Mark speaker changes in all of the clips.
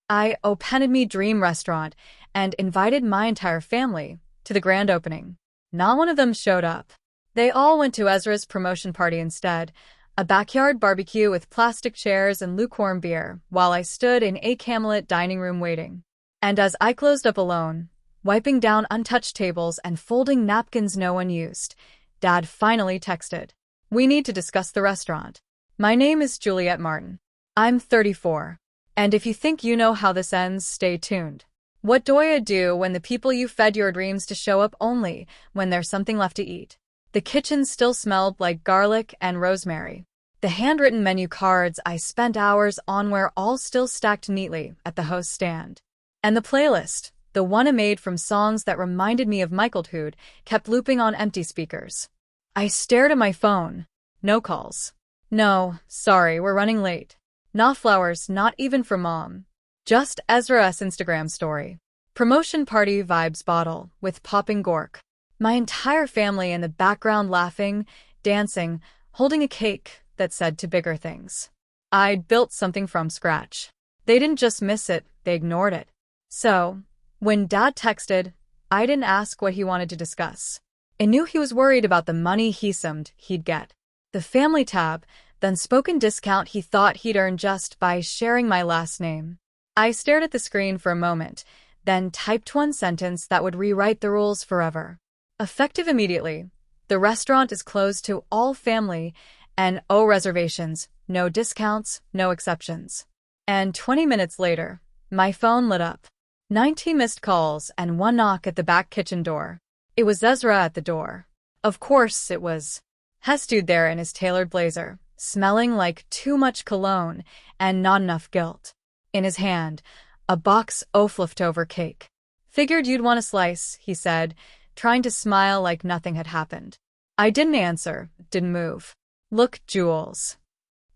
Speaker 1: I opened me dream restaurant and invited my entire family to the grand opening. Not one of them showed up. They all went to Ezra's promotion party instead, a backyard barbecue with plastic chairs and lukewarm beer, while I stood in a Camelot dining room waiting. And as I closed up alone, wiping down untouched tables and folding napkins no one used, Dad finally texted, "We need to discuss the restaurant. My name is Juliet Martin. I'm 34. And if you think you know how this ends, stay tuned. What do I do when the people you fed your dreams to show up only when there's something left to eat?" The kitchen still smelled like garlic and rosemary. The handwritten menu cards I spent hours on were all still stacked neatly at the host stand. And the playlist, the one I made from songs that reminded me of Michaelhood, kept looping on empty speakers. I stared at my phone. No calls. "No, sorry, we're running late." Not flowers, not even from Mom. Just Ezra's Instagram story. Promotion party vibes bottle with popping gork. My entire family in the background laughing, dancing, holding a cake that said "to bigger things." I'd built something from scratch. They didn't just miss it, they ignored it. So, when Dad texted, I didn't ask what he wanted to discuss. I knew he was worried about the money he assumed he'd get. The family tab, the unspoken discount he thought he'd earn just by sharing my last name. I stared at the screen for a moment, then typed one sentence that would rewrite the rules forever. Effective immediately. The restaurant is closed to all family and reservations, no discounts, no exceptions. And 20 minutes later, my phone lit up. 19 missed calls and one knock at the back kitchen door. It was Ezra at the door. Of course it was. He stood there in his tailored blazer, smelling like too much cologne and not enough guilt. In his hand, a box of leftover cake. "Figured you'd want a slice," he said, trying to smile like nothing had happened. I didn't answer, didn't move. "Look, Jules.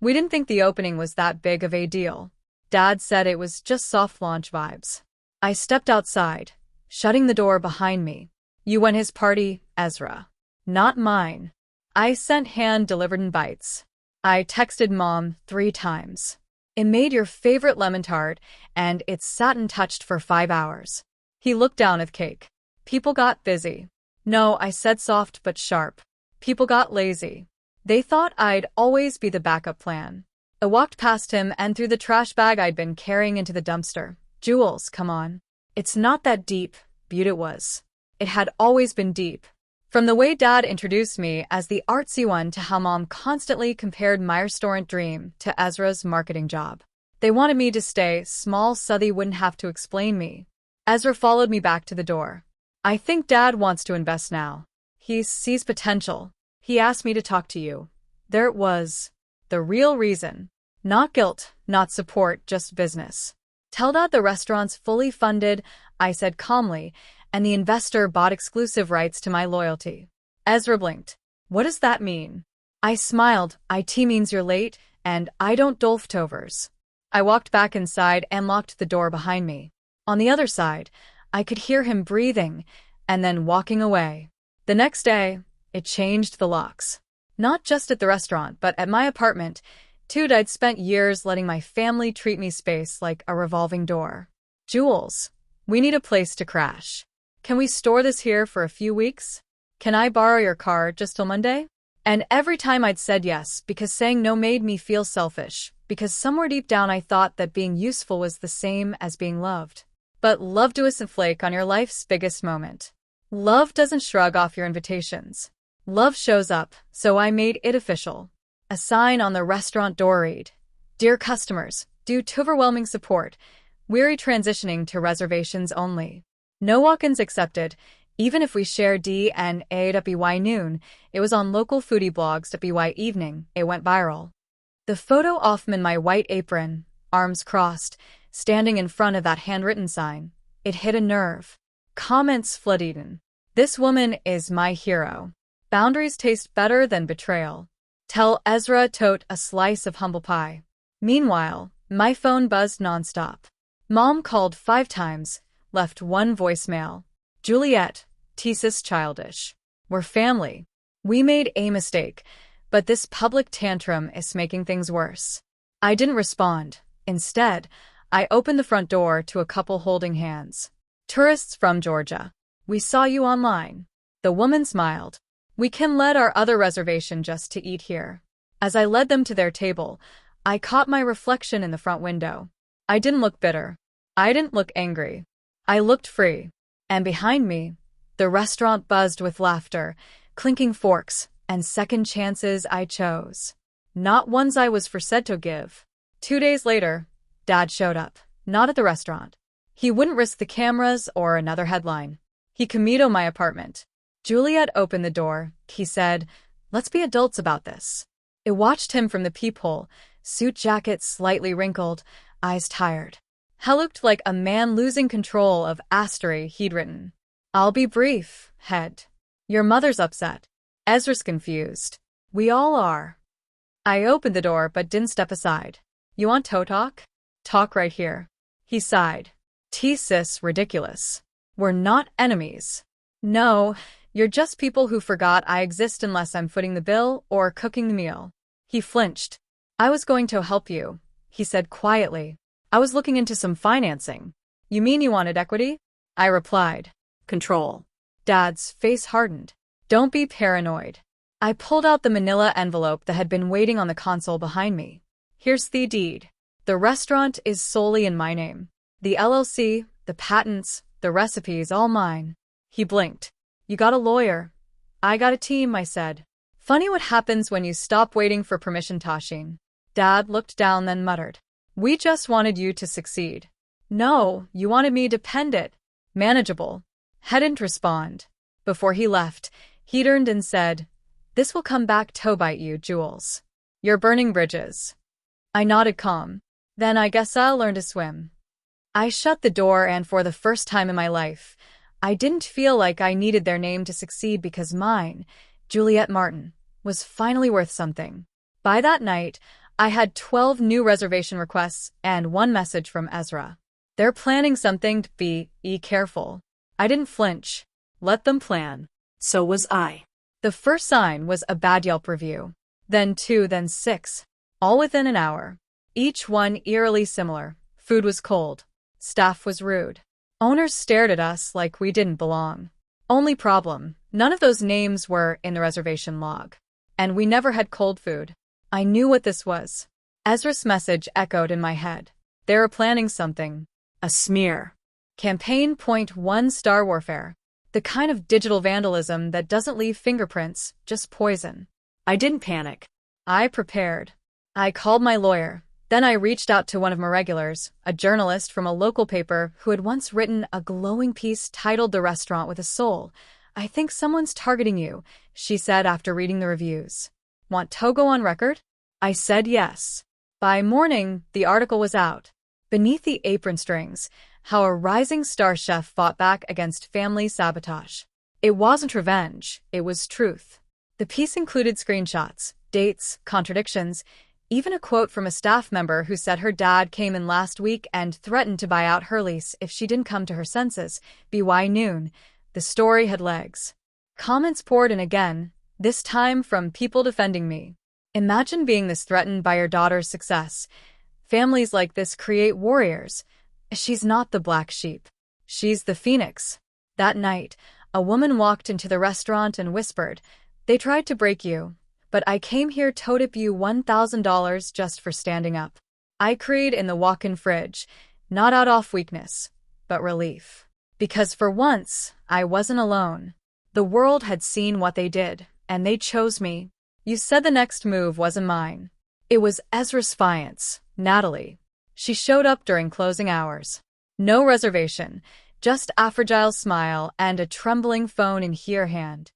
Speaker 1: We didn't think the opening was that big of a deal. Dad said it was just soft launch vibes." I stepped outside, shutting the door behind me. "You went his party, Ezra. Not mine." I sent hand-delivered bites. I texted Mom 3 times. "It made your favorite lemon tart, and it's satin-touched for 5 hours." He looked down at the cake. "People got busy." "No," I said, soft but sharp. "People got lazy. They thought I'd always be the backup plan." I walked past him and threw the trash bag I'd been carrying into the dumpster. "Jules, come on. It's not that deep." Beaut it was. It had always been deep. From the way Dad introduced me as the artsy one to how Mom constantly compared my restaurant dream to Ezra's marketing job. They wanted me to stay small so they wouldn't have to explain me. Ezra followed me back to the door. "I think Dad wants to invest now. He sees potential. He asked me to talk to you." There it was. The real reason. Not guilt, not support, just business. "Tell Dad the restaurant's fully funded," I said calmly, "and the investor bought exclusive rights to my loyalty." Ezra blinked. "What does that mean?" I smiled. "IT means you're late, and I don't do leftovers." I walked back inside and locked the door behind me. On the other side, I could hear him breathing and then walking away. The next day, it changed the locks. Not just at the restaurant, but at my apartment. Dude, I'd spent years letting my family treat me space like a revolving door. "Jules, we need a place to crash. Can we store this here for a few weeks? Can I borrow your car just till Monday?" And every time I'd said yes, because saying no made me feel selfish, because somewhere deep down I thought that being useful was the same as being loved. But love doesn't flake on your life's biggest moment. Love doesn't shrug off your invitations. Love shows up, so I made it official. A sign on the restaurant door read, "Dear customers, due to overwhelming support, we're transitioning to reservations only. No walk-ins accepted, even if we share DNA at BY noon." It was on local foodie blogs at BY evening. It went viral. The photo of me in my white apron, arms crossed, standing in front of that handwritten sign. It hit a nerve. Comments flooded in. "This woman is my hero. Boundaries taste better than betrayal. Tell Ezra tote a slice of humble pie." Meanwhile, my phone buzzed nonstop. Mom called 5 times, left one voicemail. "Juliet, Thesis childish. We're family. We made a mistake, but this public tantrum is making things worse." I didn't respond. Instead, I opened the front door to a couple holding hands. Tourists from Georgia. We saw you online. The woman smiled. We can let our other reservation just to eat here. As I led them to their table, I caught my reflection in the front window. I didn't look bitter. I didn't look angry. I looked free. And behind me, the restaurant buzzed with laughter, clinking forks, and second chances I chose. Not ones I was foresaid to give. 2 days later, Dad showed up, not at the restaurant. He wouldn't risk the cameras or another headline. He came to my apartment. Juliet opened the door. He said, "Let's be adults about this." I watched him from the peephole, suit jacket slightly wrinkled, eyes tired. He looked like a man losing control of Astery he'd written. "I'll be brief, Head. Your mother's upset." Ezra's confused. "We all are." I opened the door but didn't step aside. "You want toe talk?" "Talk right here." He sighed. "Sis, ridiculous. We're not enemies." "No, you're just people who forgot I exist unless I'm footing the bill or cooking the meal." He flinched. "I was going to help you," he said quietly. "I was looking into some financing." "You mean you wanted equity?" I replied. "Control." Dad's face hardened. "Don't be paranoid." I pulled out the manila envelope that had been waiting on the console behind me. "Here's the deed. The restaurant is solely in my name. The LLC, the patents, the recipes, all mine." He blinked. "You got a lawyer." "I got a team," I said. "Funny what happens when you stop waiting for permission, Tashin." Dad looked down then muttered. "We just wanted you to succeed." "No, you wanted me dependent. Manageable." Hadn't respond. Before he left, he turned and said, "This will come back to bite you, Jules. You're burning bridges." I nodded calm. "Then I guess I'll learn to swim." I shut the door, and for the first time in my life, I didn't feel like I needed their name to succeed because mine, Juliet Martin, was finally worth something. By that night, I had 12 new reservation requests and one message from Ezra. "They're planning something, to be careful." I didn't flinch. Let them plan. So was I. The first sign was a bad Yelp review. Then 2, then 6. All within an hour. Each one eerily similar. Food was cold. Staff was rude. Owners stared at us like we didn't belong. Only problem, none of those names were in the reservation log. And we never had cold food. I knew what this was. Ezra's message echoed in my head. They were planning something. A smear. Campaign point 1 Star Warfare. The kind of digital vandalism that doesn't leave fingerprints, just poison. I didn't panic. I prepared. I called my lawyer. Then I reached out to one of my regulars, a journalist from a local paper who had once written a glowing piece titled "The Restaurant with a Soul." "I think someone's targeting you," she said after reading the reviews. "Want to go on record?" I said yes. By morning, the article was out. Beneath the apron strings, how a rising star chef fought back against family sabotage. It wasn't revenge, it was truth. The piece included screenshots, dates, contradictions, even a quote from a staff member who said her dad came in last week and threatened to buy out her lease if she didn't come to her senses. By noon, the story had legs. Comments poured in again, this time from people defending me. "Imagine being this threatened by your daughter's success. Families like this create warriors. She's not the black sheep. She's the phoenix." That night, a woman walked into the restaurant and whispered, "They tried to break you, but I came here to tip you $1,000 just for standing up." I cried in the walk-in fridge, not out of weakness, but relief. Because for once, I wasn't alone. The world had seen what they did, and they chose me. "You said the next move wasn't mine." It was Ezra's fiance, Natalie. She showed up during closing hours. No reservation, just a fragile smile and a trembling phone in her hand.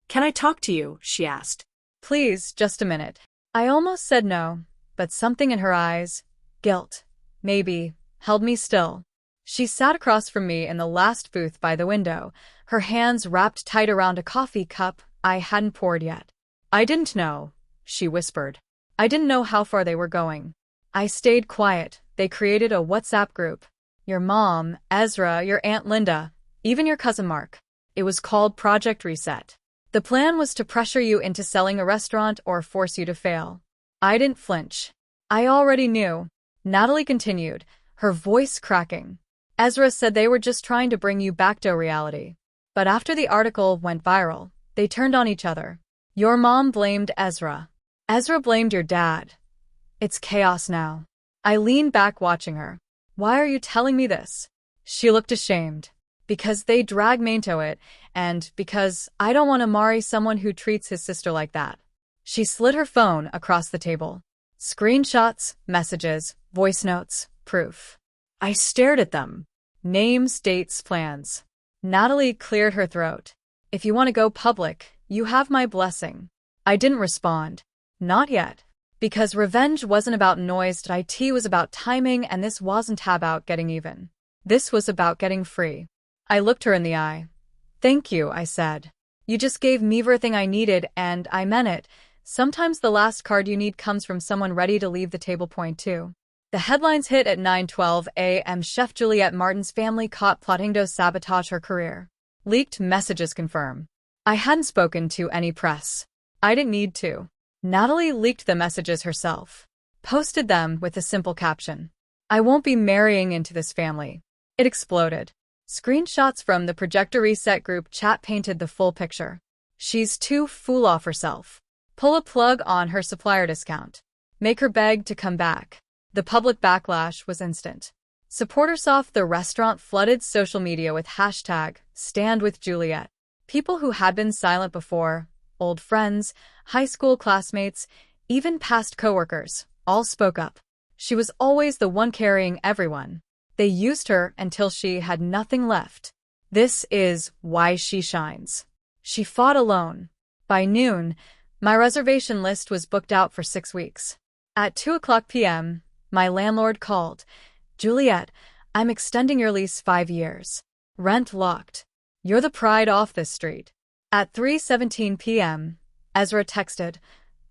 Speaker 1: "Can I talk to you?" she asked. "Please, just a minute." I almost said no, but something in her eyes, guilt, maybe, held me still. She sat across from me in the last booth by the window, her hands wrapped tight around a coffee cup I hadn't poured yet. "I didn't know," she whispered. "I didn't know how far they were going." I stayed quiet. They created a WhatsApp group. Your mom, Ezra, your Aunt Linda, even your cousin Mark. It was called Project Reset. The plan was to pressure you into selling a restaurant or force you to fail. I didn't flinch. I already knew. Natalie continued, her voice cracking. Ezra said they were just trying to bring you back to reality. But after the article went viral, they turned on each other. Your mom blamed Ezra. Ezra blamed your dad. It's chaos now. I leaned back watching her. Why are you telling me this? She looked ashamed. Because they drag me into it, and because I don't want to marry someone who treats his sister like that. She slid her phone across the table. Screenshots, messages, voice notes, proof. I stared at them. Names, dates, plans. Natalie cleared her throat. If you want to go public, you have my blessing. I didn't respond. Not yet. Because revenge wasn't about noise, it was about timing, and this wasn't about getting even. This was about getting free. I looked her in the eye. Thank you, I said. You just gave me everything I needed, and I meant it. Sometimes the last card you need comes from someone ready to leave the table. Point 2. The headlines hit at 9:12 a.m. Chef Juliette Martin's family caught plotting to sabotage her career. Leaked messages confirm. I hadn't spoken to any press. I didn't need to. Natalie leaked the messages herself. Posted them with a simple caption. I won't be marrying into this family. It exploded. Screenshots from the Projector Reset group chat painted the full picture. She's too full of herself. Pull a plug on her supplier discount. Make her beg to come back. The public backlash was instant. Supporters of the restaurant flooded social media with hashtag #StandWithJuliette. People who had been silent before, old friends, high school classmates, even past coworkers, all spoke up. She was always the one carrying everyone. They used her until she had nothing left. This is why she shines. She fought alone. By noon, my reservation list was booked out for 6 weeks. At 2:00 p.m., my landlord called. Juliette, I'm extending your lease 5 years. Rent locked. You're the pride off this street. At 3:17 p.m., Ezra texted,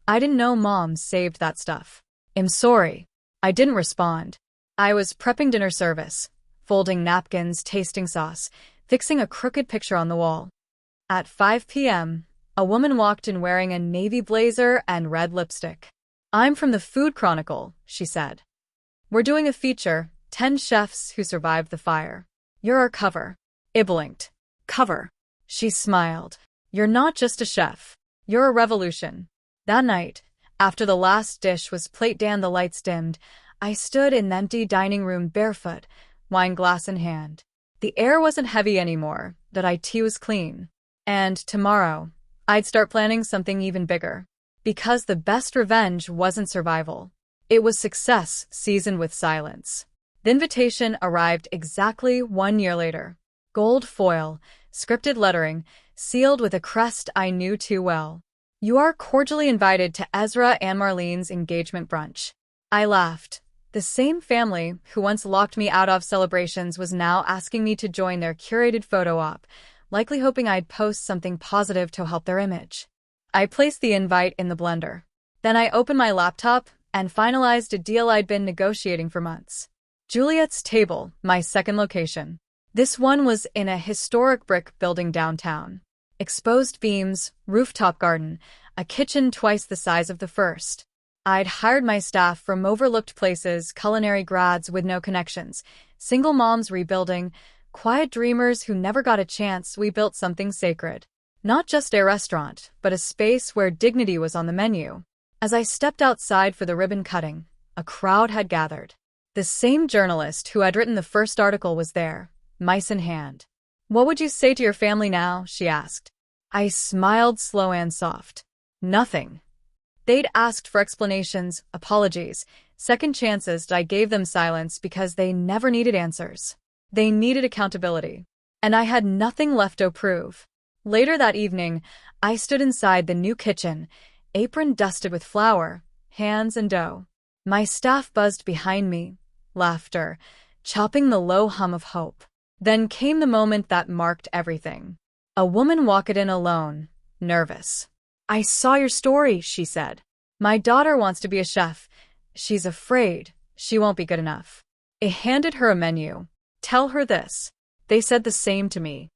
Speaker 1: I didn't know Mom saved that stuff. I'm sorry. I didn't respond. I was prepping dinner service, folding napkins, tasting sauce, fixing a crooked picture on the wall. At 5 p.m., a woman walked in wearing a navy blazer and red lipstick. I'm from the Food Chronicle, she said. We're doing a feature, 10 chefs who survived the fire. You're our cover. I blinked. Cover. She smiled. You're not just a chef. You're a revolution. That night, after the last dish was plated and the lights dimmed, I stood in the empty dining room barefoot, wine glass in hand. The air wasn't heavy anymore, that it was clean. And tomorrow, I'd start planning something even bigger. Because the best revenge wasn't survival. It was success seasoned with silence. The invitation arrived exactly 1 year later. Gold foil, scripted lettering, sealed with a crest I knew too well. You are cordially invited to Ezra and Marlene's engagement brunch. I laughed. The same family who once locked me out of celebrations was now asking me to join their curated photo op, likely hoping I'd post something positive to help their image. I placed the invite in the blender. Then I opened my laptop and finalized a deal I'd been negotiating for months. Juliette's Table, my second location. This one was in a historic brick building downtown. Exposed beams, rooftop garden, a kitchen twice the size of the first. I'd hired my staff from overlooked places, culinary grads with no connections, single moms rebuilding, quiet dreamers who never got a chance. We built something sacred. Not just a restaurant, but a space where dignity was on the menu. As I stepped outside for the ribbon cutting, a crowd had gathered. The same journalist who had written the first article was there, mice in hand. What would you say to your family now? She asked. I smiled slow and soft. Nothing. They'd asked for explanations, apologies, second chances. I gave them silence because they never needed answers. They needed accountability. And I had nothing left to prove. Later that evening, I stood inside the new kitchen, apron dusted with flour, hands and dough. My staff buzzed behind me, laughter, chopping the low hum of hope. Then came the moment that marked everything. A woman walked in alone, nervous. I saw your story, she said. My daughter wants to be a chef. She's afraid she won't be good enough. I handed her a menu. Tell her this. They said the same to me.